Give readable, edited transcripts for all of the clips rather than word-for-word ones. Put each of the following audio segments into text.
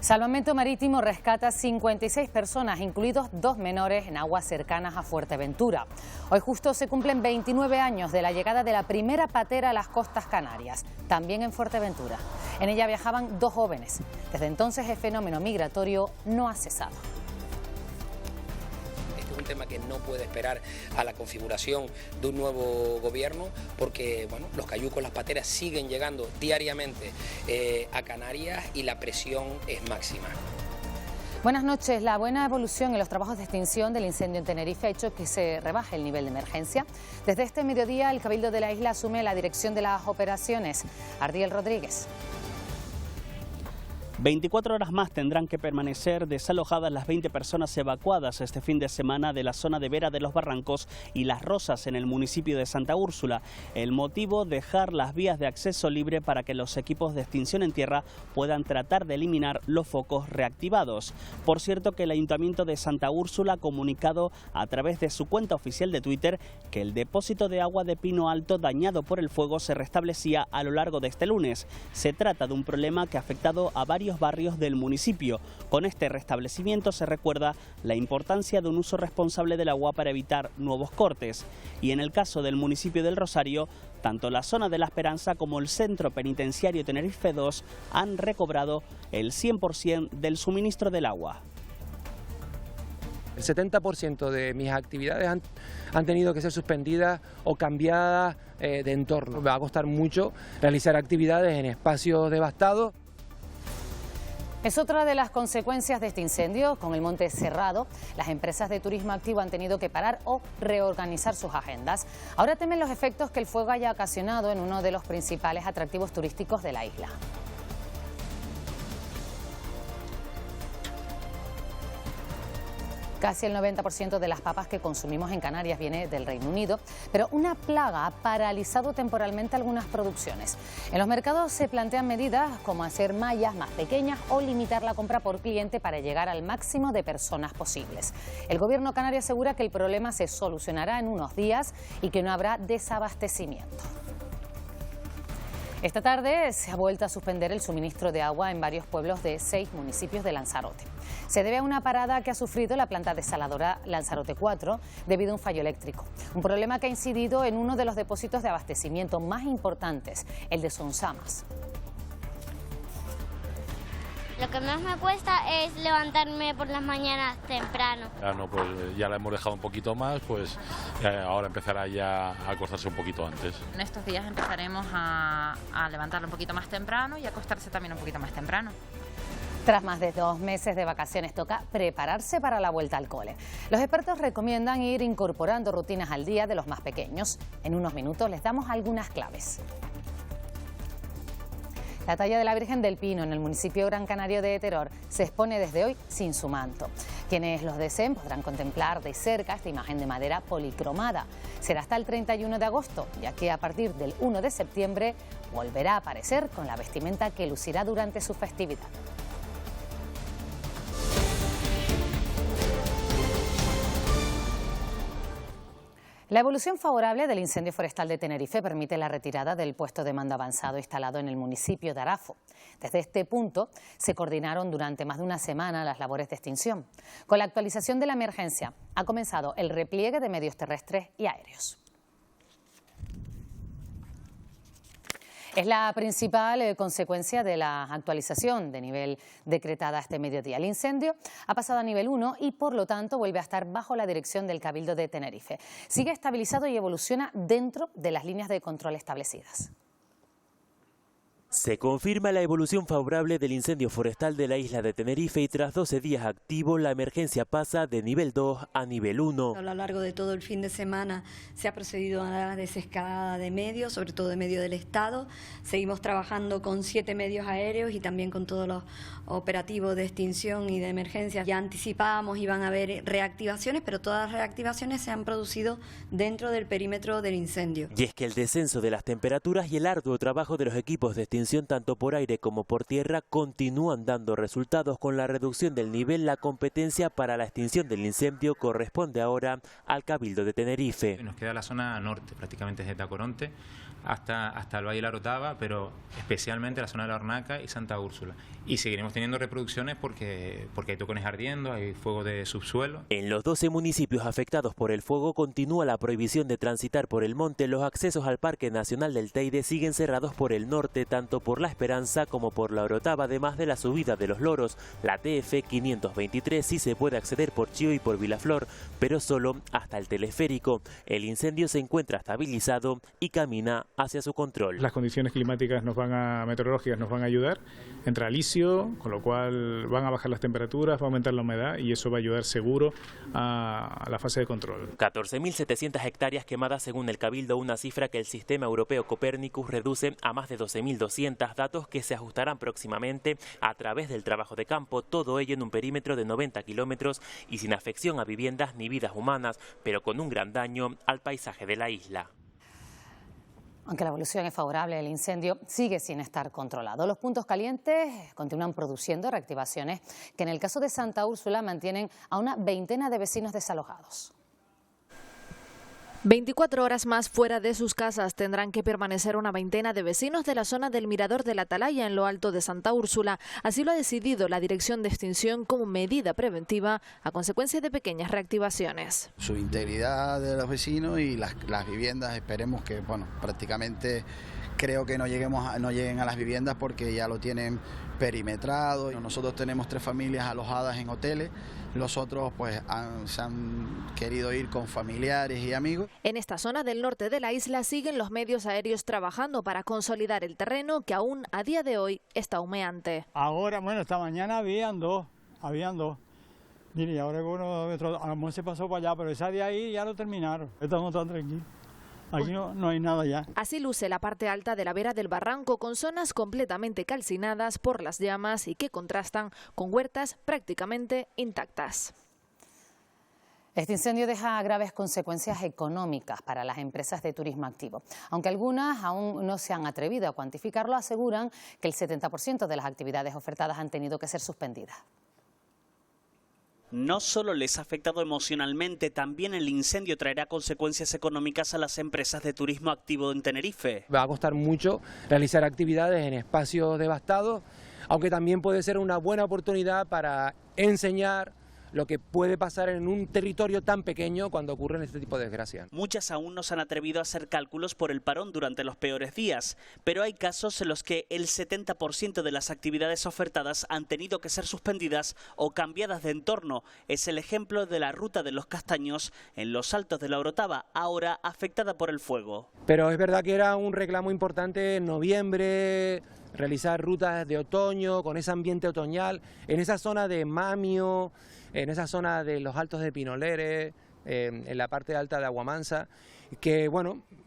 Salvamento Marítimo rescata 56 personas, incluidos 2 menores, en aguas cercanas a Fuerteventura. Hoy justo se cumplen 29 años de la llegada de la primera patera a las costas canarias, también en Fuerteventura. En ella viajaban 2 jóvenes. Desde entonces el fenómeno migratorio no ha cesado. Es un tema que no puede esperar a la configuración de un nuevo gobierno, porque bueno, los cayucos, las pateras siguen llegando diariamente a Canarias y la presión es máxima. Buenas noches. La buena evolución en los trabajos de extinción del incendio en Tenerife ha hecho que se rebaje el nivel de emergencia. Desde este mediodía el Cabildo de la isla asume la dirección de las operaciones. Ardiel Rodríguez. 24 horas más tendrán que permanecer desalojadas las 20 personas evacuadas este fin de semana de la zona de Vera de los Barrancos y Las Rosas en el municipio de Santa Úrsula. El motivo, dejar las vías de acceso libre para que los equipos de extinción en tierra puedan tratar de eliminar los focos reactivados. Por cierto que el Ayuntamiento de Santa Úrsula ha comunicado a través de su cuenta oficial de Twitter que el depósito de agua de Pino Alto dañado por el fuego se restablecía a lo largo de este lunes. Se trata de un problema que ha afectado a varios barrios del municipio. Con este restablecimiento se recuerda la importancia de un uso responsable del agua para evitar nuevos cortes. Y en el caso del municipio del Rosario, tanto la zona de La Esperanza como el centro penitenciario Tenerife 2 han recobrado el 100% del suministro del agua. El 70% de mis actividades han tenido que ser suspendidas o cambiadas de entorno. Me va a costar mucho realizar actividades en espacios devastados. Es otra de las consecuencias de este incendio. Con el monte cerrado, las empresas de turismo activo han tenido que parar o reorganizar sus agendas. Ahora temen los efectos que el fuego haya ocasionado en uno de los principales atractivos turísticos de la isla. Casi el 90% de las papas que consumimos en Canarias viene del Reino Unido, pero una plaga ha paralizado temporalmente algunas producciones. En los mercados se plantean medidas como hacer mallas más pequeñas o limitar la compra por cliente para llegar al máximo de personas posibles. El gobierno canario asegura que el problema se solucionará en unos días y que no habrá desabastecimiento. Esta tarde se ha vuelto a suspender el suministro de agua en varios pueblos de 6 municipios de Lanzarote. Se debe a una parada que ha sufrido la planta desaladora Lanzarote 4 debido a un fallo eléctrico. Un problema que ha incidido en uno de los depósitos de abastecimiento más importantes, el de Sonsamas. Lo que más me cuesta es levantarme por las mañanas temprano. Pues ya la hemos dejado un poquito más, pues ahora empezará ya a acostarse un poquito antes. En estos días empezaremos a levantarlo un poquito más temprano y a acostarse también un poquito más temprano. Tras más de 2 meses de vacaciones toca prepararse para la vuelta al cole. Los expertos recomiendan ir incorporando rutinas al día de los más pequeños. En unos minutos les damos algunas claves. La talla de la Virgen del Pino en el municipio gran canario de Teror se expone desde hoy sin su manto. Quienes los deseen podrán contemplar de cerca esta imagen de madera policromada. Será hasta el 31 de agosto, ya que a partir del 1 de septiembre volverá a aparecer con la vestimenta que lucirá durante su festividad. La evolución favorable del incendio forestal de Tenerife permite la retirada del puesto de mando avanzado instalado en el municipio de Arafo. Desde este punto se coordinaron durante más de una semana las labores de extinción. Con la actualización de la emergencia ha comenzado el repliegue de medios terrestres y aéreos. Es la principal consecuencia de la actualización de nivel decretada este mediodía. El incendio ha pasado a nivel 1 y por lo tanto vuelve a estar bajo la dirección del Cabildo de Tenerife. Sigue estabilizado y evoluciona dentro de las líneas de control establecidas. Se confirma la evolución favorable del incendio forestal de la isla de Tenerife y tras 12 días activo, la emergencia pasa de nivel 2 a nivel 1. A lo largo de todo el fin de semana se ha procedido a la desescalada de medios, sobre todo de medio del Estado. Seguimos trabajando con 7 medios aéreos y también con todos los operativos de extinción y de emergencia. Ya anticipábamos iban a haber reactivaciones, pero todas las reactivaciones se han producido dentro del perímetro del incendio. Y es que el descenso de las temperaturas y el arduo trabajo de los equipos de extinción extinción tanto por aire como por tierra continúan dando resultados. Con la reducción del nivel, la competencia para la extinción del incendio corresponde ahora al Cabildo de Tenerife. Nos queda la zona norte, prácticamente desde Tacoronte hasta el Valle de la Orotava, pero especialmente la zona de la Hornaca y Santa Úrsula. Y seguiremos teniendo reproducciones porque hay tocones ardiendo, hay fuego de subsuelo. En los 12 municipios afectados por el fuego continúa la prohibición de transitar por el monte. Los accesos al Parque Nacional del Teide siguen cerrados por el norte, tanto por La Esperanza como por la Orotava, además de la subida de los Loros. La TF 523 sí se puede acceder por Chío y por Vilaflor, pero solo hasta el teleférico. El incendio se encuentra estabilizado y camina hacia su control. Las condiciones climáticas meteorológicas nos van a ayudar, entra alisio, con lo cual van a bajar las temperaturas, va a aumentar la humedad y eso va a ayudar seguro a la fase de control. 14.700 hectáreas quemadas según el Cabildo, una cifra que el sistema europeo Copernicus reduce a más de 12.200, datos que se ajustarán próximamente a través del trabajo de campo, todo ello en un perímetro de 90 kilómetros y sin afección a viviendas ni vidas humanas, pero con un gran daño al paisaje de la isla. Aunque la evolución es favorable, el incendio sigue sin estar controlado. Los puntos calientes continúan produciendo reactivaciones que en el caso de Santa Úrsula mantienen a una veintena de vecinos desalojados. 24 horas más fuera de sus casas tendrán que permanecer una veintena de vecinos de la zona del Mirador de la Atalaya en lo alto de Santa Úrsula. Así lo ha decidido la Dirección de Extinción como medida preventiva a consecuencia de pequeñas reactivaciones. Su integridad de los vecinos y las viviendas, esperemos que, prácticamente creo que no lleguen a las viviendas porque ya lo tienen perimetrado. Nosotros tenemos 3 familias alojadas en hoteles. Los otros se han querido ir con familiares y amigos. En esta zona del norte de la isla siguen los medios aéreos trabajando para consolidar el terreno que aún a día de hoy está humeante. Ahora, esta mañana habían dos. Mire, ahora uno se pasó para allá, pero esa de ahí ya lo terminaron. Estamos tan tranquilos. Aquí no hay nada ya. Así luce la parte alta de la vera del barranco, con zonas completamente calcinadas por las llamas y que contrastan con huertas prácticamente intactas. Este incendio deja graves consecuencias económicas para las empresas de turismo activo. Aunque algunas aún no se han atrevido a cuantificarlo, aseguran que el 70% de las actividades ofertadas han tenido que ser suspendidas. No solo les ha afectado emocionalmente, también el incendio traerá consecuencias económicas a las empresas de turismo activo en Tenerife. Va a costar mucho realizar actividades en espacios devastados, aunque también puede ser una buena oportunidad para enseñar lo que puede pasar en un territorio tan pequeño cuando ocurren este tipo de desgracias. Muchas aún no se han atrevido a hacer cálculos por el parón durante los peores días, pero hay casos en los que el 70% de las actividades ofertadas han tenido que ser suspendidas o cambiadas de entorno. Es el ejemplo de la Ruta de los Castaños en los Altos de la Orotava, ahora afectada por el fuego. Pero es verdad que era un reclamo importante en noviembre, realizar rutas de otoño, con ese ambiente otoñal, en esa zona de Mamio, en esa zona de los Altos de Pinoleres, en la parte alta de Aguamansa, que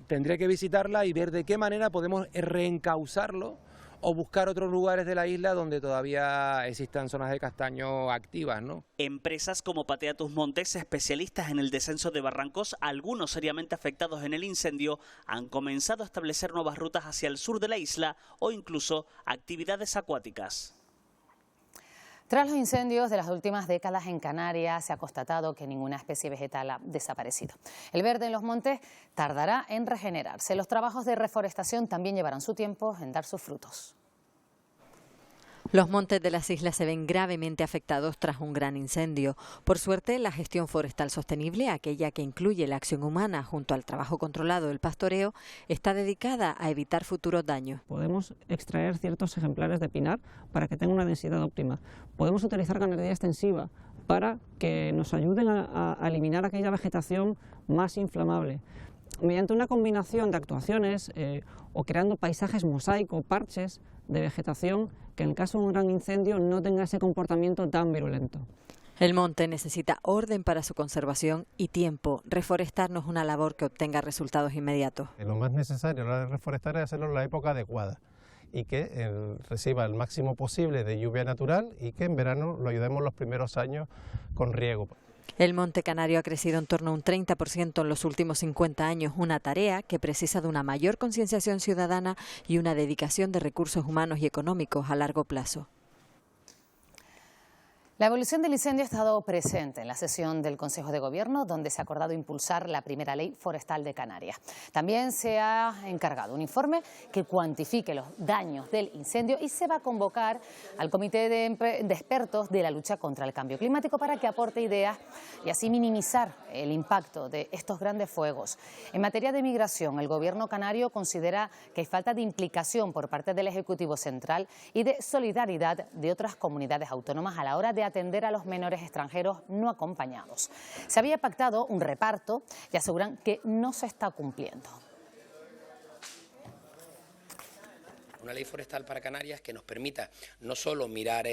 tendré que visitarla y ver de qué manera podemos reencauzarlo o buscar otros lugares de la isla donde todavía existan zonas de castaño activas, ¿no? Empresas como Patea Tus Montes, especialistas en el descenso de barrancos, algunos seriamente afectados en el incendio, han comenzado a establecer nuevas rutas hacia el sur de la isla o incluso actividades acuáticas. Tras los incendios de las últimas décadas en Canarias, se ha constatado que ninguna especie vegetal ha desaparecido. El verde en los montes tardará en regenerarse. Los trabajos de reforestación también llevarán su tiempo en dar sus frutos. Los montes de las islas se ven gravemente afectados tras un gran incendio. Por suerte, la gestión forestal sostenible, aquella que incluye la acción humana junto al trabajo controlado del pastoreo, está dedicada a evitar futuros daños. Podemos extraer ciertos ejemplares de pinar para que tenga una densidad óptima. Podemos utilizar ganadería extensiva para que nos ayuden a eliminar aquella vegetación más inflamable. Mediante una combinación de actuaciones o creando paisajes mosaico, parches de vegetación que en el caso de un gran incendio no tenga ese comportamiento tan virulento. El monte necesita orden para su conservación y tiempo. Reforestar no es una labor que obtenga resultados inmediatos. Lo más necesario a la hora de reforestar es hacerlo en la época adecuada y que reciba el máximo posible de lluvia natural y que en verano lo ayudemos los primeros años con riego. El monte canario ha crecido en torno a un 30% en los últimos 50 años, una tarea que precisa de una mayor concienciación ciudadana y una dedicación de recursos humanos y económicos a largo plazo. La evolución del incendio ha estado presente en la sesión del Consejo de Gobierno, donde se ha acordado impulsar la primera ley forestal de Canarias. También se ha encargado un informe que cuantifique los daños del incendio y se va a convocar al Comité de Expertos de la lucha contra el cambio climático para que aporte ideas y así minimizar el impacto de estos grandes fuegos. En materia de migración, el Gobierno canario considera que hay falta de implicación por parte del Ejecutivo Central y de solidaridad de otras comunidades autónomas a la hora de atender a los menores extranjeros no acompañados. Se había pactado un reparto y aseguran que no se está cumpliendo. Una ley forestal para Canarias que nos permita no solo mirar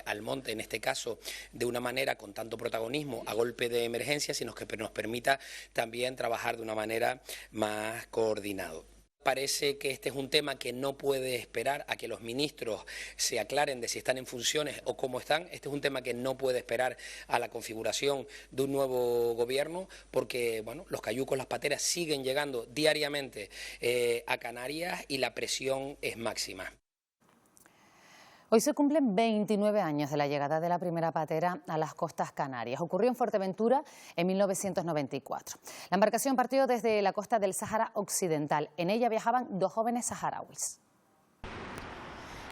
al monte, en este caso, de una manera con tanto protagonismo a golpe de emergencia, sino que nos permita también trabajar de una manera más coordinada. Parece que este es un tema que no puede esperar a que los ministros se aclaren de si están en funciones o cómo están. Este es un tema que no puede esperar a la configuración de un nuevo gobierno porque bueno, los cayucos, las pateras siguen llegando diariamente a Canarias y la presión es máxima. Hoy se cumplen 29 años de la llegada de la primera patera a las costas canarias. Ocurrió en Fuerteventura en 1994. La embarcación partió desde la costa del Sáhara Occidental. En ella viajaban 2 jóvenes saharauis.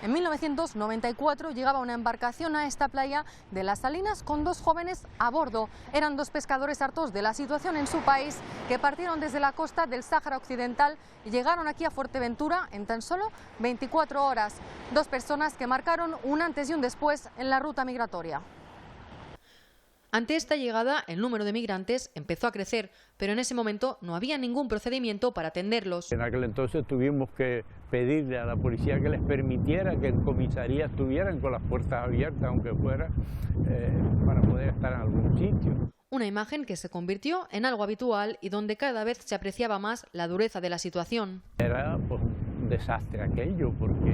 En 1994 llegaba una embarcación a esta playa de Las Salinas con 2 jóvenes a bordo. Eran 2 pescadores hartos de la situación en su país que partieron desde la costa del Sáhara Occidental y llegaron aquí a Fuerteventura en tan solo 24 horas. 2 personas que marcaron un antes y un después en la ruta migratoria. Ante esta llegada, el número de migrantes empezó a crecer, pero en ese momento no había ningún procedimiento para atenderlos. En aquel entonces tuvimos que pedirle a la policía que les permitiera que en comisaría estuvieran con las puertas abiertas, aunque fuera, para poder estar en algún sitio. Una imagen que se convirtió en algo habitual y donde cada vez se apreciaba más la dureza de la situación. Era pues, un desastre aquello, porque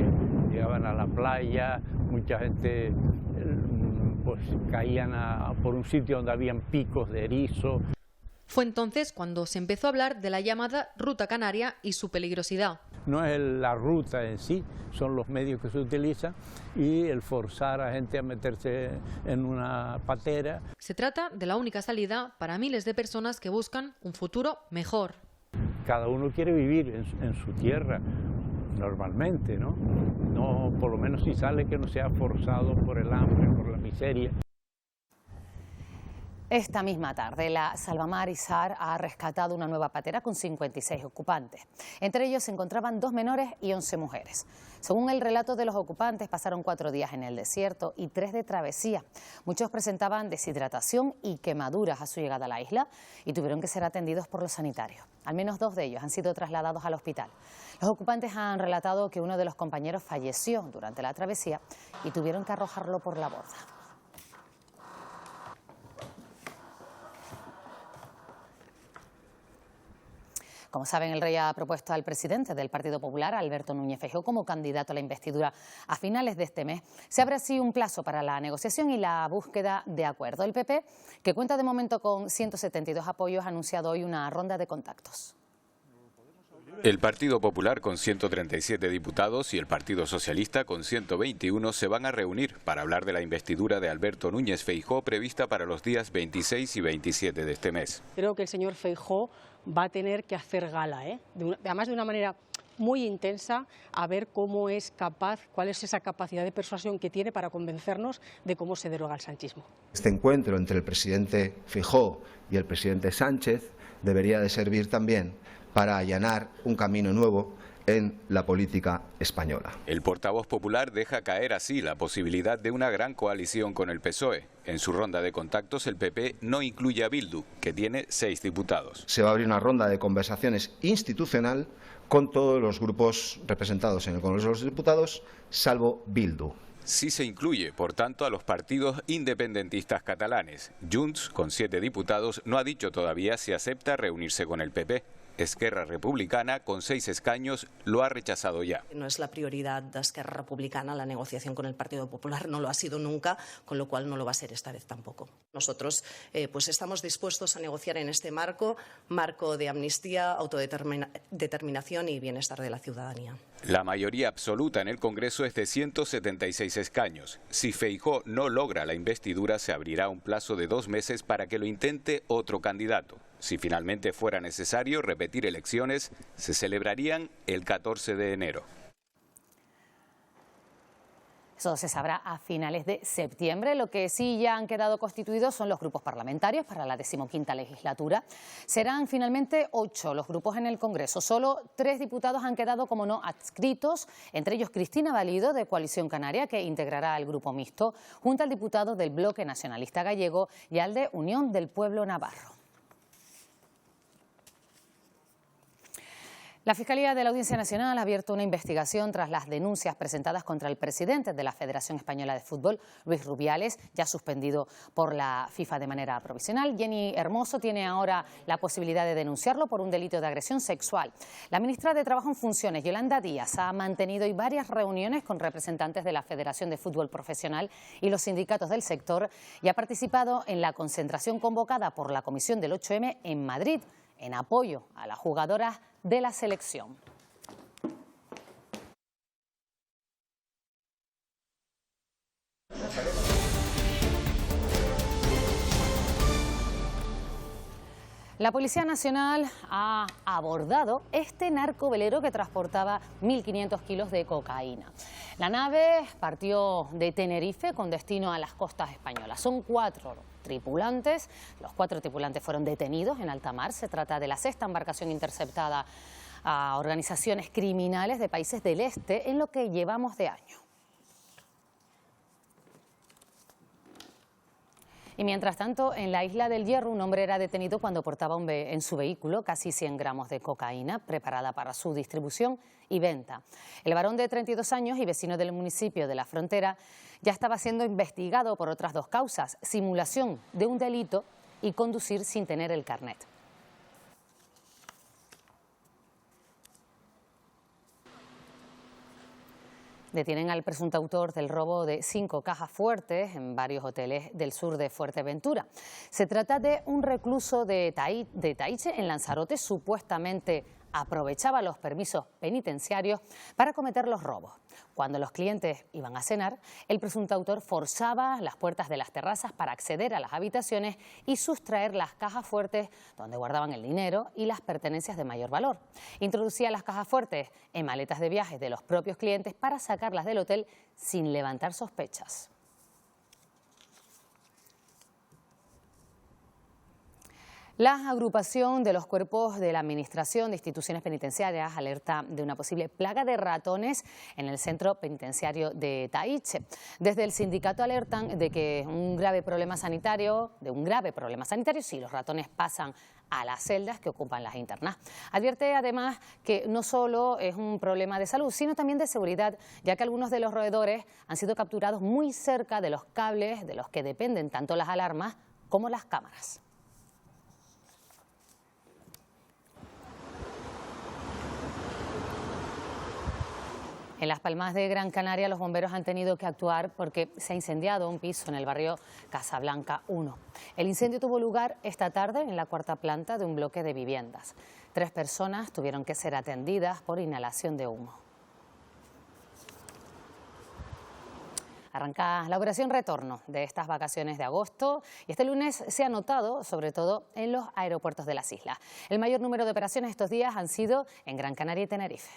llegaban a la playa, mucha gente pues caían por un sitio donde habían picos de erizo. Fue entonces cuando se empezó a hablar de la llamada Ruta Canaria y su peligrosidad. No es la ruta en sí, son los medios que se utilizan y el forzar a gente a meterse en una patera. Se trata de la única salida para miles de personas que buscan un futuro mejor. Cada uno quiere vivir en su tierra, normalmente, ¿no? No, por lo menos si sale que no sea forzado por el hambre, por la miseria. Esta misma tarde, la Salvamar Izar ha rescatado una nueva patera con 56 ocupantes. Entre ellos se encontraban 2 menores y 11 mujeres. Según el relato de los ocupantes, pasaron 4 días en el desierto y 3 de travesía. Muchos presentaban deshidratación y quemaduras a su llegada a la isla y tuvieron que ser atendidos por los sanitarios. Al menos 2 de ellos han sido trasladados al hospital. Los ocupantes han relatado que uno de los compañeros falleció durante la travesía y tuvieron que arrojarlo por la borda. Como saben, el rey ha propuesto al presidente del Partido Popular, Alberto Núñez Feijóo, como candidato a la investidura a finales de este mes. Se abre así un plazo para la negociación y la búsqueda de acuerdo. El PP, que cuenta de momento con 172 apoyos, ha anunciado hoy una ronda de contactos. El Partido Popular con 137 diputados y el Partido Socialista con 121 se van a reunir para hablar de la investidura de Alberto Núñez Feijóo prevista para los días 26 y 27 de este mes. Creo que el señor Feijóo va a tener que hacer gala, además de una manera muy intensa, a ver cómo es capaz, cuál es esa capacidad de persuasión que tiene para convencernos de cómo se deroga el sanchismo. Este encuentro entre el presidente Feijóo y el presidente Sánchez debería de servir también para allanar un camino nuevo en la política española. El portavoz popular deja caer así la posibilidad de una gran coalición con el PSOE. En su ronda de contactos el PP no incluye a Bildu, que tiene 6 diputados. Se va a abrir una ronda de conversaciones institucional con todos los grupos representados en el Congreso de los Diputados, salvo Bildu. Sí se incluye, por tanto, a los partidos independentistas catalanes. Junts, con 7 diputados, no ha dicho todavía si acepta reunirse con el PP. Esquerra Republicana, con 6 escaños, lo ha rechazado ya. No es la prioridad de Esquerra Republicana la negociación con el Partido Popular, no lo ha sido nunca, con lo cual no lo va a ser esta vez tampoco. Nosotros pues estamos dispuestos a negociar en este marco de amnistía, autodeterminación y bienestar de la ciudadanía. La mayoría absoluta en el Congreso es de 176 escaños. Si Feijóo no logra la investidura, se abrirá un plazo de 2 meses para que lo intente otro candidato. Si finalmente fuera necesario repetir elecciones, se celebrarían el 14 de enero. Eso se sabrá a finales de septiembre. Lo que sí ya han quedado constituidos son los grupos parlamentarios para la 15ª legislatura. Serán finalmente 8 los grupos en el Congreso. Solo 3 diputados han quedado como no adscritos, entre ellos Cristina Valido, de Coalición Canaria, que integrará el grupo mixto, junto al diputado del Bloque Nacionalista Gallego y al de Unión del Pueblo Navarro. La Fiscalía de la Audiencia Nacional ha abierto una investigación tras las denuncias presentadas contra el presidente de la Federación Española de Fútbol, Luis Rubiales, ya suspendido por la FIFA de manera provisional. Jenny Hermoso tiene ahora la posibilidad de denunciarlo por un delito de agresión sexual. La ministra de Trabajo en funciones, Yolanda Díaz, ha mantenido hoy varias reuniones con representantes de la Federación de Fútbol Profesional y los sindicatos del sector y ha participado en la concentración convocada por la Comisión del 8M en Madrid, en apoyo a las jugadoras de la selección. La Policía Nacional ha abordado este narcovelero que transportaba 1.500 kilos de cocaína. La nave partió de Tenerife con destino a las costas españolas. Son 4 tripulantes. Los 4 tripulantes fueron detenidos en alta mar. Se trata de la 6ª embarcación interceptada a organizaciones criminales de países del este en lo que llevamos de año. Y mientras tanto, en la isla del Hierro, un hombre era detenido cuando portaba en su vehículo casi 100 gramos de cocaína preparada para su distribución y venta. El varón de 32 años y vecino del municipio de La Frontera ya estaba siendo investigado por otras 2 causas: simulación de un delito y conducir sin tener el carnet. Detienen al presunto autor del robo de 5 cajas fuertes en varios hoteles del sur de Fuerteventura. Se trata de un recluso de Taiche, en Lanzarote. Supuestamente aprovechaba los permisos penitenciarios para cometer los robos. Cuando los clientes iban a cenar, el presunto autor forzaba las puertas de las terrazas para acceder a las habitaciones y sustraer las cajas fuertes donde guardaban el dinero y las pertenencias de mayor valor. Introducía las cajas fuertes en maletas de viajes de los propios clientes para sacarlas del hotel sin levantar sospechas. La agrupación de los cuerpos de la Administración de Instituciones Penitenciarias alerta de una posible plaga de ratones en el centro penitenciario de Taiche. Desde el sindicato alertan de que un grave problema sanitario si los ratones pasan a las celdas que ocupan las internas. Advierte además que no solo es un problema de salud, sino también de seguridad, ya que algunos de los roedores han sido capturados muy cerca de los cables de los que dependen tanto las alarmas como las cámaras. En Las Palmas de Gran Canaria, los bomberos han tenido que actuar porque se ha incendiado un piso en el barrio Casablanca 1. El incendio tuvo lugar esta tarde en la 4ª planta de un bloque de viviendas. 3 personas tuvieron que ser atendidas por inhalación de humo. Arranca la operación retorno de estas vacaciones de agosto y este lunes se ha notado sobre todo en los aeropuertos de las islas. El mayor número de operaciones estos días han sido en Gran Canaria y Tenerife.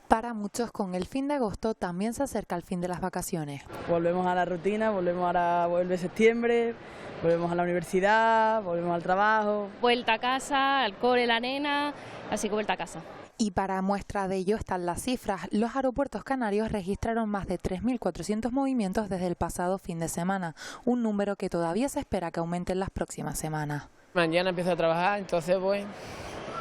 Para muchos, con el fin de agosto también se acerca el fin de las vacaciones. Volvemos a la rutina, vuelve septiembre, volvemos a la universidad, volvemos al trabajo. Vuelta a casa, al cole, la nena, así que vuelta a casa. Y para muestra de ello están las cifras. Los aeropuertos canarios registraron más de 3.400 movimientos desde el pasado fin de semana, un número que todavía se espera que aumente en las próximas semanas. Mañana empiezo a trabajar, entonces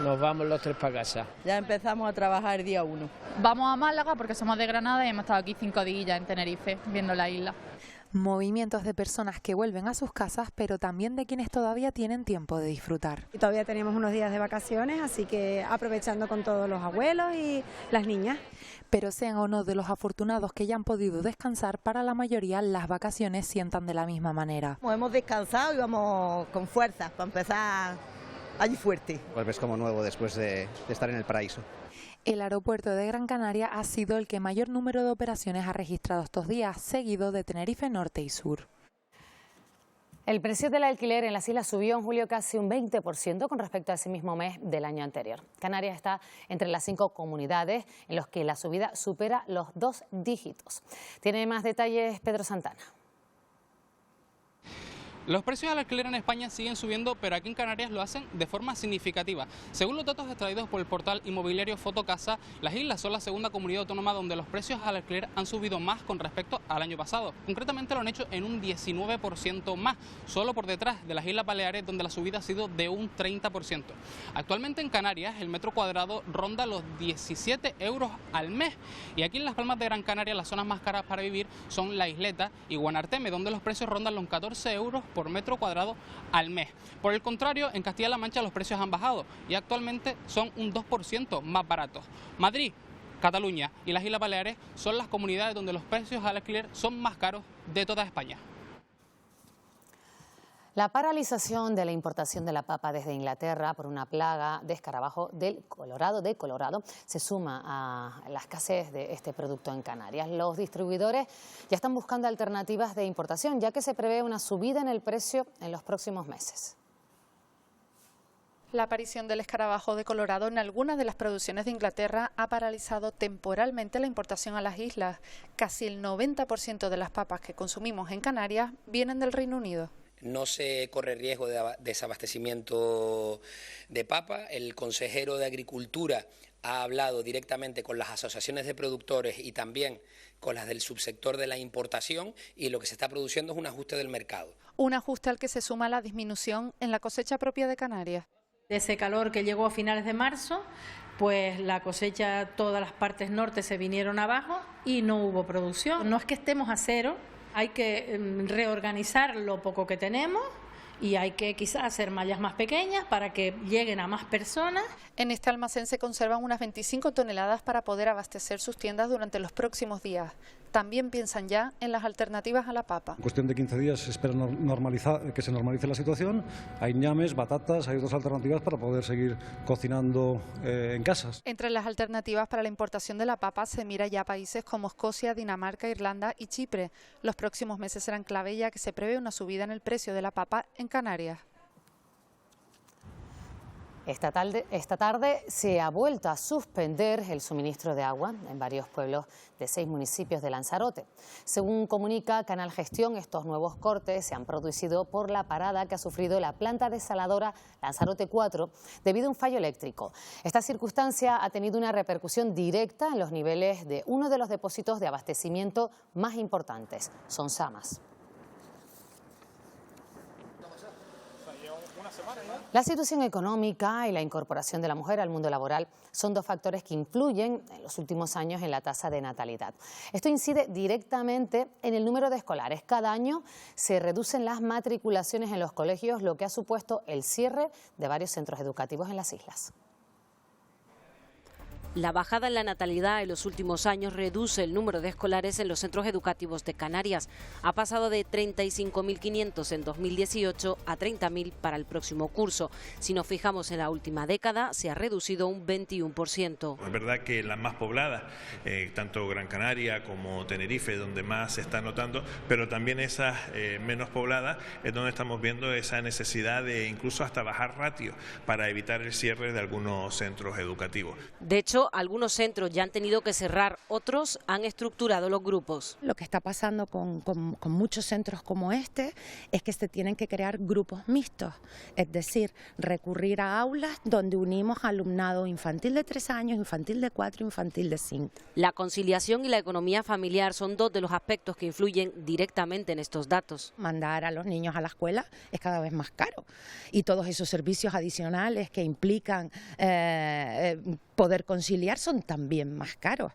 nos vamos los 3 para casa. Ya empezamos a trabajar el día 1. Vamos a Málaga porque somos de Granada y hemos estado aquí 5 días en Tenerife, viendo la isla. Movimientos de personas que vuelven a sus casas, pero también de quienes todavía tienen tiempo de disfrutar. Y todavía tenemos unos días de vacaciones, así que aprovechando con todos los abuelos y las niñas. Pero sean o no de los afortunados que ya han podido descansar, para la mayoría las vacaciones sientan de la misma manera. Hemos descansado y vamos con fuerzas para empezar allí fuerte. Vuelves como nuevo después de estar en el paraíso. El aeropuerto de Gran Canaria ha sido el que mayor número de operaciones ha registrado estos días, seguido de Tenerife Norte y Sur. El precio del alquiler en las islas subió en julio casi un 20% con respecto a ese mismo mes del año anterior. Canarias está entre las 5 comunidades en las que la subida supera los 2 dígitos. Tiene más detalles Pedro Santana. Los precios del alquiler en España siguen subiendo, pero aquí en Canarias lo hacen de forma significativa. Según los datos extraídos por el portal inmobiliario Fotocasa, las islas son la segunda comunidad autónoma donde los precios al alquiler han subido más con respecto al año pasado. Concretamente lo han hecho en un 19% más, solo por detrás de las Islas Baleares, donde la subida ha sido de un 30%. Actualmente en Canarias el metro cuadrado ronda los 17 euros al mes. Y aquí en Las Palmas de Gran Canaria las zonas más caras para vivir son La Isleta y Guanarteme, donde los precios rondan los 14 euros por metro cuadrado al mes. Por el contrario, en Castilla-La Mancha los precios han bajado y actualmente son un 2% más baratos. Madrid, Cataluña y las Islas Baleares son las comunidades donde los precios al alquiler son más caros de toda España. La paralización de la importación de la papa desde Inglaterra por una plaga de escarabajo de Colorado se suma a la escasez de este producto en Canarias. Los distribuidores ya están buscando alternativas de importación, ya que se prevé una subida en el precio en los próximos meses. La aparición del escarabajo de Colorado en algunas de las producciones de Inglaterra ha paralizado temporalmente la importación a las islas. Casi el 90% de las papas que consumimos en Canarias vienen del Reino Unido. No se corre riesgo de desabastecimiento de papa. El consejero de Agricultura ha hablado directamente con las asociaciones de productores y también con las del subsector de la importación, y lo que se está produciendo es un ajuste del mercado. Un ajuste al que se suma la disminución en la cosecha propia de Canarias. De ese calor que llegó a finales de marzo, pues la cosecha, todas las partes norte se vinieron abajo y no hubo producción. No es que estemos a cero. Hay que reorganizar lo poco que tenemos y hay que quizás hacer mallas más pequeñas para que lleguen a más personas. En este almacén se conservan unas 25 toneladas para poder abastecer sus tiendas durante los próximos días. También piensan ya en las alternativas a la papa. En cuestión de 15 días se espera que se normalice la situación. Hay ñames, batatas, hay otras alternativas para poder seguir cocinando en casas. Entre las alternativas para la importación de la papa se mira ya países como Escocia, Dinamarca, Irlanda y Chipre. Los próximos meses serán clave, ya que se prevé una subida en el precio de la papa en Canarias. Esta tarde se ha vuelto a suspender el suministro de agua en varios pueblos de 6 municipios de Lanzarote. Según comunica Canal Gestión, estos nuevos cortes se han producido por la parada que ha sufrido la planta desaladora Lanzarote 4 debido a un fallo eléctrico. Esta circunstancia ha tenido una repercusión directa en los niveles de uno de los depósitos de abastecimiento más importantes, Son Samas. La situación económica y la incorporación de la mujer al mundo laboral son dos factores que influyen en los últimos años en la tasa de natalidad. Esto incide directamente en el número de escolares. Cada año se reducen las matriculaciones en los colegios, lo que ha supuesto el cierre de varios centros educativos en las islas. La bajada en la natalidad en los últimos años reduce el número de escolares en los centros educativos de Canarias. Ha pasado de 35.500 en 2018 a 30.000 para el próximo curso. Si nos fijamos en la última década, se ha reducido un 21%. Es verdad que las más pobladas, tanto Gran Canaria como Tenerife, donde más se está notando, pero también esas menos pobladas es donde estamos viendo esa necesidad de incluso hasta bajar ratios para evitar el cierre de algunos centros educativos. De hecho, algunos centros ya han tenido que cerrar, otros han estructurado los grupos. Lo que está pasando con muchos centros como este es que se tienen que crear grupos mixtos, es decir, recurrir a aulas donde unimos alumnado infantil de 3 años, infantil de 4, infantil de 5. La conciliación y la economía familiar son dos de los aspectos que influyen directamente en estos datos. Mandar a los niños a la escuela es cada vez más caro y todos esos servicios adicionales que implican poder conciliar auxiliar son también más caros.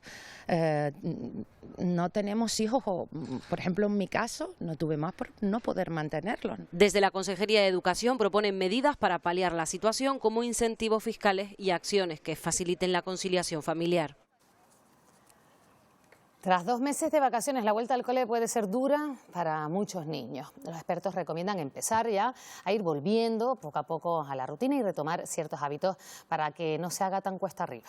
No tenemos hijos, o, por ejemplo, en mi caso, no tuve más por no poder mantenerlos. Desde la Consejería de Educación proponen medidas para paliar la situación, como incentivos fiscales y acciones que faciliten la conciliación familiar. Tras 2 meses de vacaciones, la vuelta al cole puede ser dura para muchos niños. Los expertos recomiendan empezar ya a ir volviendo poco a poco a la rutina y retomar ciertos hábitos para que no se haga tan cuesta arriba.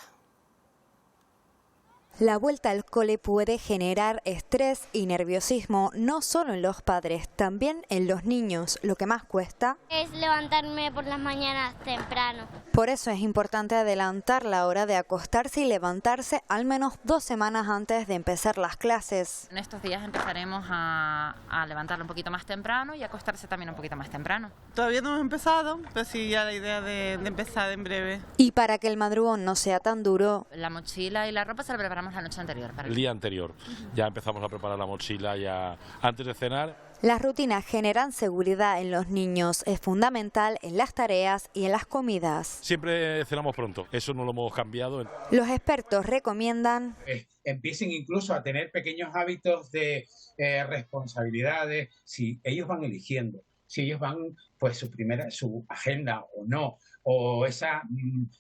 La vuelta al cole puede generar estrés y nerviosismo, no solo en los padres, también en los niños. Lo que más cuesta es levantarme por las mañanas temprano. Por eso es importante adelantar la hora de acostarse y levantarse al menos 2 semanas antes de empezar las clases. En estos días empezaremos a levantarlo un poquito más temprano y acostarse también un poquito más temprano. Todavía no hemos empezado, pero sí ya la idea de empezar en breve. Y para que el madrugón no sea tan duro, la mochila y la ropa se la preparamos la noche anterior. El día anterior. Ya empezamos a preparar la mochila ya antes de cenar. Las rutinas generan seguridad en los niños. Es fundamental en las tareas y en las comidas. Siempre cenamos pronto. Eso no lo hemos cambiado. Los expertos recomiendan empiecen incluso a tener pequeños hábitos de responsabilidades, si ellos van eligiendo, si ellos van pues su agenda o no, o esa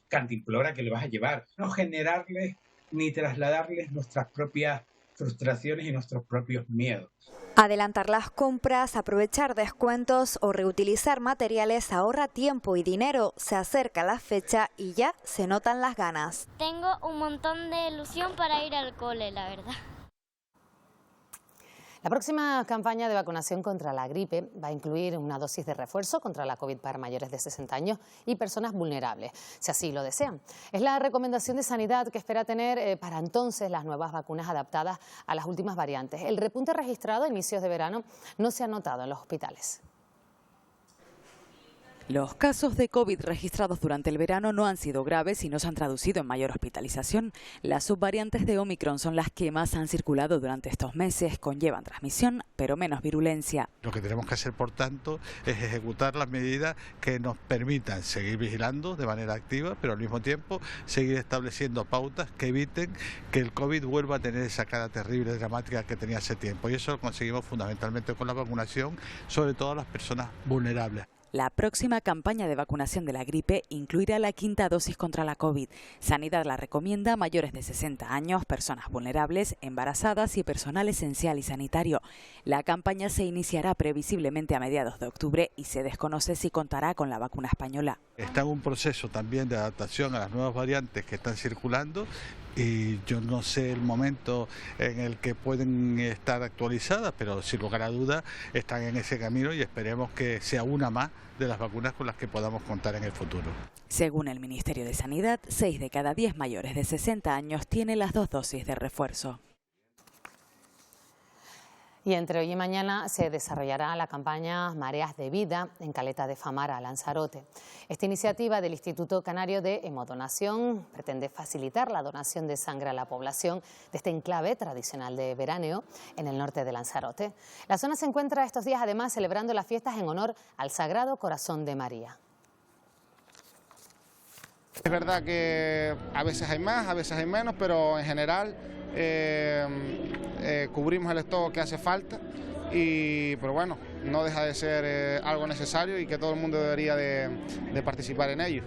cantimplora que le vas a llevar. No generarles ni trasladarles nuestras propias frustraciones y nuestros propios miedos. Adelantar las compras, aprovechar descuentos o reutilizar materiales ahorra tiempo y dinero. Se acerca la fecha y ya se notan las ganas. Tengo un montón de ilusión para ir al cole, la verdad. La próxima campaña de vacunación contra la gripe va a incluir una dosis de refuerzo contra la COVID para mayores de 60 años y personas vulnerables, si así lo desean. Es la recomendación de Sanidad que espera tener para entonces las nuevas vacunas adaptadas a las últimas variantes. El repunte registrado a inicios de verano no se ha notado en los hospitales. Los casos de COVID registrados durante el verano no han sido graves y no se han traducido en mayor hospitalización. Las subvariantes de Omicron son las que más han circulado durante estos meses, conllevan transmisión, pero menos virulencia. Lo que tenemos que hacer, por tanto, es ejecutar las medidas que nos permitan seguir vigilando de manera activa, pero al mismo tiempo seguir estableciendo pautas que eviten que el COVID vuelva a tener esa cara terrible y dramática que tenía hace tiempo. Y eso lo conseguimos fundamentalmente con la vacunación, sobre todo a las personas vulnerables. La próxima campaña de vacunación de la gripe incluirá la 5ª dosis contra la COVID. Sanidad la recomienda a mayores de 60 años, personas vulnerables, embarazadas y personal esencial y sanitario. La campaña se iniciará previsiblemente a mediados de octubre y se desconoce si contará con la vacuna española. Está en un proceso también de adaptación a las nuevas variantes que están circulando y yo no sé el momento en el que pueden estar actualizadas, pero sin lugar a dudas están en ese camino y esperemos que sea una más de las vacunas con las que podamos contar en el futuro. Según el Ministerio de Sanidad, 6 de cada 10 mayores de 60 años tienen las 2 dosis de refuerzo. Y entre hoy y mañana se desarrollará la campaña Mareas de Vida en Caleta de Famara, Lanzarote. Esta iniciativa del Instituto Canario de Hemodonación pretende facilitar la donación de sangre a la población de este enclave tradicional de veraneo en el norte de Lanzarote. La zona se encuentra estos días además celebrando las fiestas en honor al Sagrado Corazón de María. Es verdad que a veces hay más, a veces hay menos, pero en general cubrimos el stock que hace falta, pero bueno, no deja de ser algo necesario y que todo el mundo debería de participar en ello.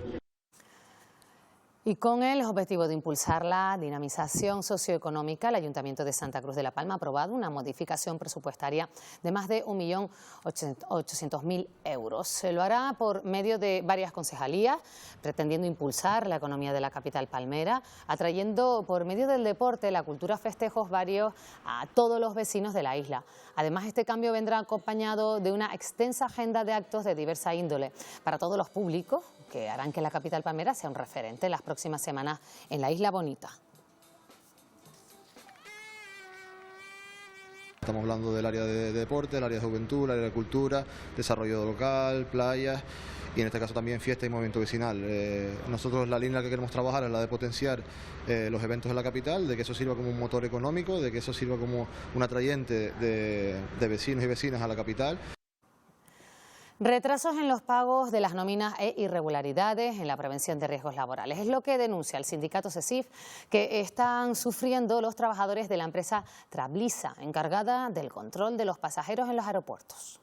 Y con el objetivo de impulsar la dinamización socioeconómica, el Ayuntamiento de Santa Cruz de la Palma ha aprobado una modificación presupuestaria de más de 1.800.000 euros. Se lo hará por medio de varias concejalías, pretendiendo impulsar la economía de la capital palmera, atrayendo por medio del deporte, la cultura, festejos varios a todos los vecinos de la isla. Además, este cambio vendrá acompañado de una extensa agenda de actos de diversa índole para todos los públicos, que harán que la capital palmera sea un referente en las próximas semanas en la Isla Bonita. Estamos hablando del área de deporte, el área de juventud, el área de cultura, desarrollo local, playas y en este caso también fiesta y movimiento vecinal. Nosotros la línea que queremos trabajar es la de potenciar los eventos en la capital, de que eso sirva como un motor económico, de que eso sirva como un atrayente de vecinos y vecinas a la capital. Retrasos en los pagos de las nóminas e irregularidades en la prevención de riesgos laborales. Es lo que denuncia el sindicato CESIF, que están sufriendo los trabajadores de la empresa Trablisa, encargada del control de los pasajeros en los aeropuertos.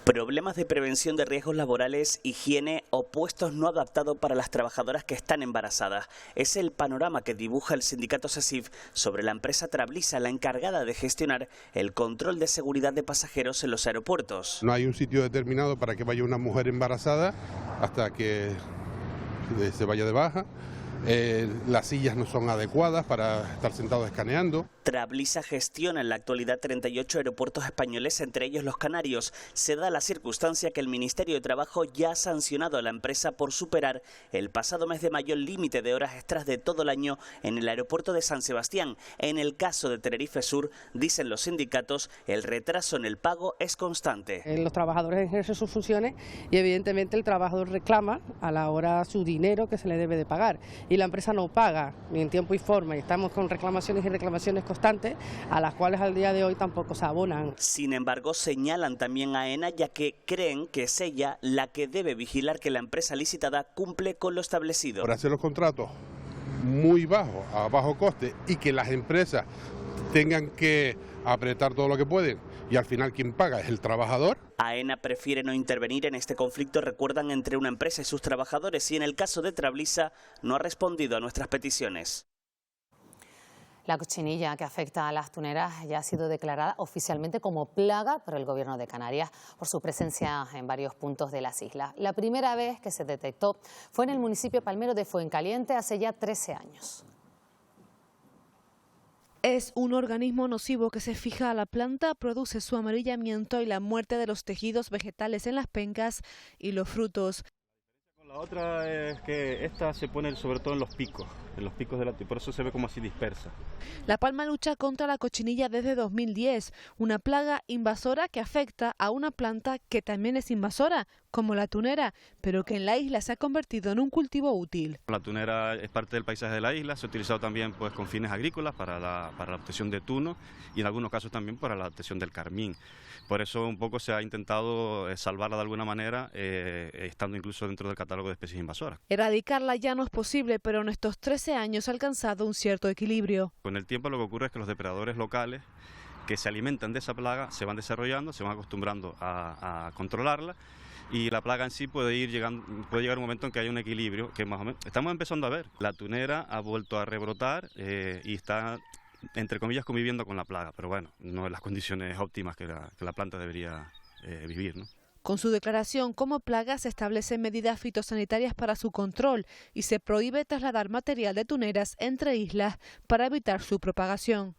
Problemas de prevención de riesgos laborales, higiene o puestos no adaptados para las trabajadoras que están embarazadas. Es el panorama que dibuja el sindicato CESIF sobre la empresa Trablisa, la encargada de gestionar el control de seguridad de pasajeros en los aeropuertos. No hay un sitio determinado para que vaya una mujer embarazada hasta que se vaya de baja. Las sillas no son adecuadas para estar sentados escaneando. Trablisa gestiona en la actualidad 38 aeropuertos españoles, entre ellos los canarios. Se da la circunstancia que el Ministerio de Trabajo ya ha sancionado a la empresa por superar el pasado mes de mayo el límite de horas extras de todo el año en el aeropuerto de San Sebastián. En el caso de Tenerife Sur, dicen los sindicatos, el retraso en el pago es constante. Los trabajadores ejercen sus funciones y evidentemente el trabajador reclama a la hora su dinero que se le debe de pagar. Y la empresa no paga ni en tiempo y forma, y estamos con reclamaciones y reclamaciones constantes, a las cuales al día de hoy tampoco se abonan. Sin embargo, señalan también a AENA, ya que creen que es ella la que debe vigilar que la empresa licitada cumple con lo establecido. Por hacer los contratos muy bajos, a bajo coste, y que las empresas tengan que apretar todo lo que pueden, y al final quien paga es el trabajador. AENA prefiere no intervenir en este conflicto, recuerdan, entre una empresa y sus trabajadores, y en el caso de Trablisa no ha respondido a nuestras peticiones. La cochinilla que afecta a las tuneras ya ha sido declarada oficialmente como plaga por el Gobierno de Canarias por su presencia en varios puntos de las islas. La primera vez que se detectó fue en el municipio palmero de Fuencaliente hace ya 13 años. Es un organismo nocivo que se fija a la planta, produce su amarillamiento y la muerte de los tejidos vegetales en las pencas y los frutos. La otra es que esta se pone sobre todo en los picos de la, y por eso se ve como así dispersa. La Palma lucha contra la cochinilla desde 2010, una plaga invasora que afecta a una planta que también es invasora, como la tunera, pero que en la isla se ha convertido en un cultivo útil. La tunera es parte del paisaje de la isla, se ha utilizado también pues con fines agrícolas para la obtención de tuno y en algunos casos también para la obtención del carmín. Por eso un poco se ha intentado salvarla de alguna manera, estando incluso dentro del catálogo de especies invasoras. Erradicarla ya no es posible, pero en estos 13 años ha alcanzado un cierto equilibrio. Con el tiempo lo que ocurre es que los depredadores locales que se alimentan de esa plaga se van desarrollando, se van acostumbrando a controlarla, y la plaga en sí puede llegar un momento en que haya un equilibrio que más o menos estamos empezando a ver. La tunera ha vuelto a rebrotar y está, entre comillas, conviviendo con la plaga, pero bueno, no en las condiciones óptimas que la planta debería vivir, ¿no? Con su declaración como plaga se establecen medidas fitosanitarias para su control y se prohíbe trasladar material de tuneras entre islas para evitar su propagación.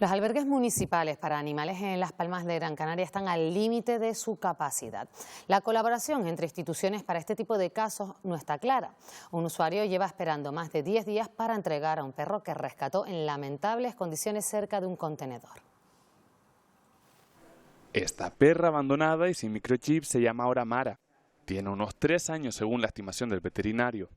Los albergues municipales para animales en Las Palmas de Gran Canaria están al límite de su capacidad. La colaboración entre instituciones para este tipo de casos no está clara. Un usuario lleva esperando más de 10 días para entregar a un perro que rescató en lamentables condiciones cerca de un contenedor. Esta perra abandonada y sin microchip se llama ahora Mara. Tiene unos 3 años según la estimación del veterinario.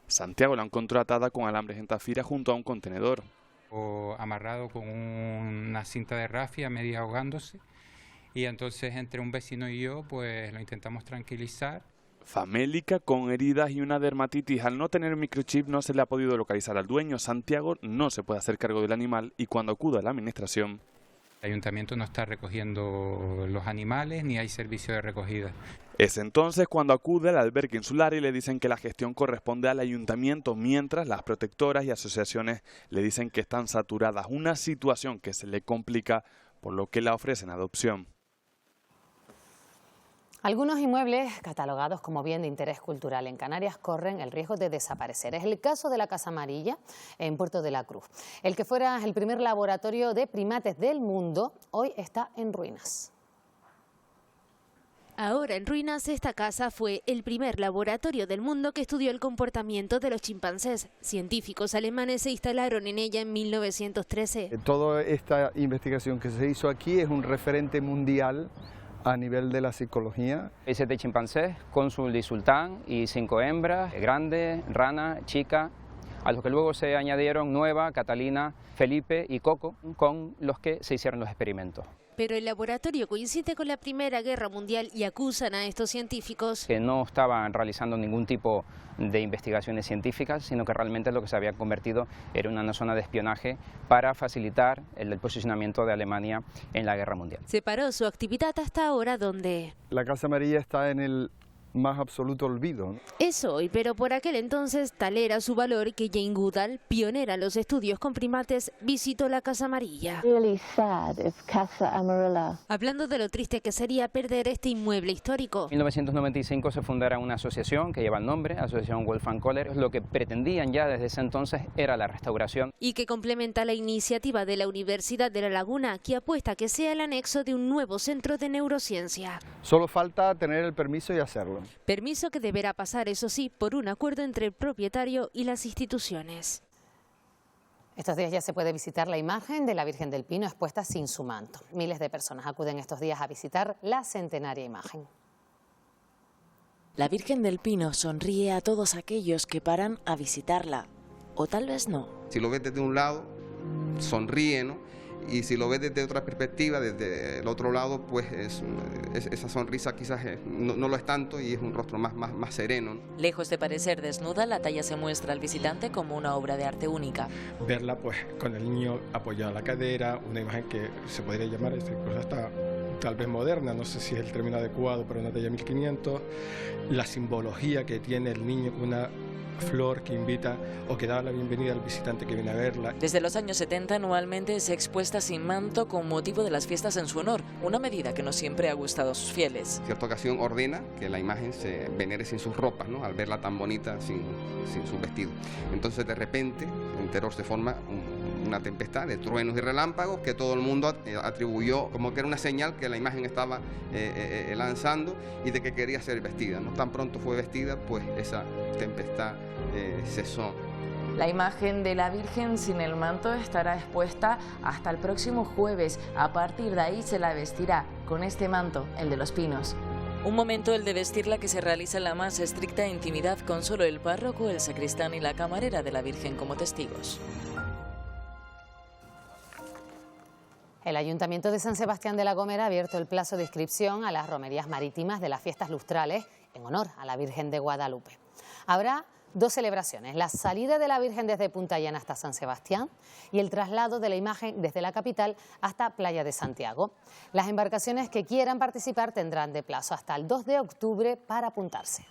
Santiago la encontró atada con alambres en Tafira junto a un contenedor. O amarrado con una cinta de rafia, media ahogándose, y entonces entre un vecino y yo pues lo intentamos tranquilizar. Famélica, con heridas y una dermatitis. Al no tener microchip no se le ha podido localizar al dueño. Santiago no se puede hacer cargo del animal y cuando acude a la administración... El ayuntamiento no está recogiendo los animales ni hay servicio de recogida. Es entonces cuando acude al albergue insular y le dicen que la gestión corresponde al ayuntamiento, mientras las protectoras y asociaciones le dicen que están saturadas, una situación que se le complica, por lo que la ofrecen adopción. Algunos inmuebles catalogados como bien de interés cultural en Canarias corren el riesgo de desaparecer. Es el caso de la Casa Amarilla en Puerto de la Cruz. El que fuera el primer laboratorio de primates del mundo, hoy está en ruinas. Ahora en ruinas, esta casa fue el primer laboratorio del mundo que estudió el comportamiento de los chimpancés. Científicos alemanes se instalaron en ella en 1913. Toda esta investigación que se hizo aquí es un referente mundial a nivel de la psicología. 7 chimpancés, cónsul y sultán, y 5 hembras, grande, rana, chica, a los que luego se añadieron Nueva, Catalina, Felipe y Coco, con los que se hicieron los experimentos. Pero el laboratorio coincide con la Primera Guerra Mundial y acusan a estos científicos que no estaban realizando ningún tipo de investigaciones científicas, sino que realmente lo que se había convertido era una zona de espionaje para facilitar el posicionamiento de Alemania en la Guerra Mundial. Se paró su actividad hasta ahora donde La Casa Amarilla está en el más absoluto olvido. es hoy, pero por aquel entonces tal era su valor que Jane Goodall, pionera en los estudios con primates, visitó la Casa Amarilla. Hablando de lo triste que sería perder este inmueble histórico. En 1995 se fundará una asociación que lleva el nombre, Asociación Wolfgang Kohler. Lo que pretendían ya desde ese entonces era la restauración. Y que complementa la iniciativa de la Universidad de La Laguna, que apuesta a que sea el anexo de un nuevo centro de neurociencia. Solo falta tener el permiso y hacerlo. Permiso que deberá pasar, eso sí, por un acuerdo entre el propietario y las instituciones. Estos días ya se puede visitar la imagen de la Virgen del Pino expuesta sin su manto. Miles de personas acuden estos días a visitar la centenaria imagen. La Virgen del Pino sonríe a todos aquellos que paran a visitarla, o tal vez no. Si lo ves desde un lado, sonríe, ¿no? Y si lo ves desde otra perspectiva, desde el otro lado, pues esa sonrisa quizás no lo es tanto y es un rostro más sereno, ¿no? Lejos de parecer desnuda, la talla se muestra al visitante como una obra de arte única. Verla pues con el niño apoyado a la cadera, una imagen que se podría llamar, incluso hasta tal vez moderna, no sé si es el término adecuado para una talla 1500, la simbología que tiene el niño con una flor que invita o que da la bienvenida al visitante que viene a verla. Desde los años 70 anualmente se expuesta sin manto con motivo de las fiestas en su honor, una medida que no siempre ha gustado a sus fieles. En cierta ocasión ordena que la imagen se venere sin sus ropas, ¿no? Al verla tan bonita sin su vestido. Entonces de repente en Teror se forma una tempestad de truenos y relámpagos que todo el mundo atribuyó como que era una señal que la imagen estaba lanzando y de que quería ser vestida, ¿no? Tan pronto fue vestida, pues esa tempestad cesó. La imagen de la Virgen sin el manto estará expuesta hasta el próximo jueves. A partir de ahí se la vestirá con este manto, el de los pinos. Un momento, el de vestirla, que se realiza en la más estricta intimidad con solo el párroco, el sacristán y la camarera de la Virgen como testigos. El Ayuntamiento de San Sebastián de la Gomera ha abierto el plazo de inscripción a las romerías marítimas de las fiestas lustrales en honor a la Virgen de Guadalupe. Habrá dos celebraciones: la salida de la Virgen desde Punta Llana hasta San Sebastián y el traslado de la imagen desde la capital hasta Playa de Santiago. Las embarcaciones que quieran participar tendrán de plazo hasta el 2 de octubre para apuntarse.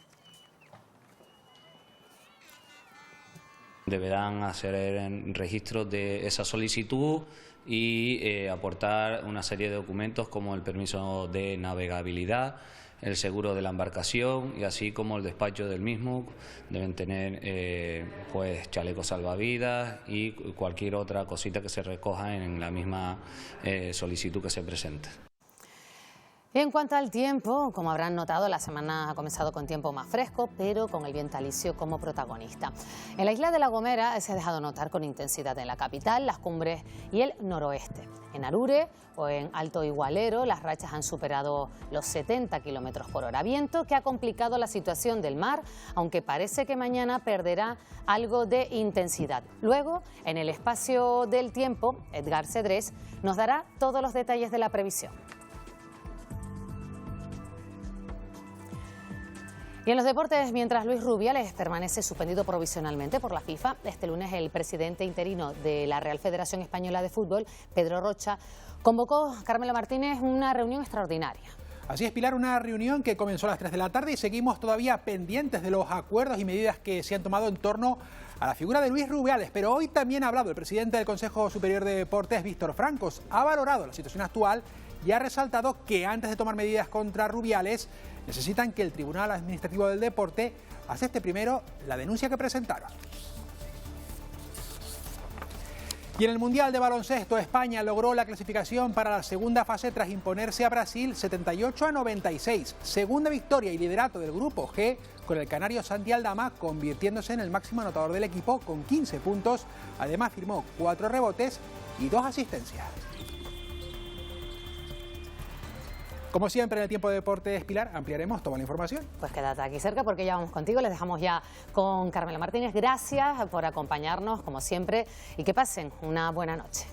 Deberán hacer registro de esa solicitud y aportar una serie de documentos como el permiso de navegabilidad, el seguro de la embarcación y así como el despacho del mismo. Deben tener pues chalecos salvavidas y cualquier otra cosita que se recoja en la misma solicitud que se presente. En cuanto al tiempo, como habrán notado, la semana ha comenzado con tiempo más fresco, pero con el viento alisio como protagonista. En la isla de La Gomera se ha dejado notar con intensidad en la capital, las cumbres y el noroeste. En Arure o en Alto Igualero las rachas han superado los 70 km/h. Viento que ha complicado la situación del mar, aunque parece que mañana perderá algo de intensidad. Luego, en el espacio del tiempo, Edgar Cedrés nos dará todos los detalles de la previsión. Y en los deportes, mientras Luis Rubiales permanece suspendido provisionalmente por la FIFA, este lunes el presidente interino de la Real Federación Española de Fútbol, Pedro Rocha, convocó, Carmelo Martínez, una reunión extraordinaria. Así es, Pilar, una reunión que comenzó a las 3 de la tarde y seguimos todavía pendientes de los acuerdos y medidas que se han tomado en torno a la figura de Luis Rubiales. Pero hoy también ha hablado el presidente del Consejo Superior de Deportes, Víctor Francos. Ha valorado la situación actual y ha resaltado que antes de tomar medidas contra Rubiales necesitan que el Tribunal Administrativo del Deporte acepte primero la denuncia que presentaron. Y en el Mundial de Baloncesto, España logró la clasificación para la segunda fase tras imponerse a Brasil 78-96. Segunda victoria y liderato del grupo G, con el canario Santi Aldama convirtiéndose en el máximo anotador del equipo con 15 puntos. Además firmó 4 rebotes y 2 asistencias. Como siempre en el tiempo de deportes, Pilar, ampliaremos toda la información. Pues quédate aquí cerca porque ya vamos contigo. Les dejamos ya con Carmelo Martínez. Gracias por acompañarnos, como siempre, y que pasen una buena noche.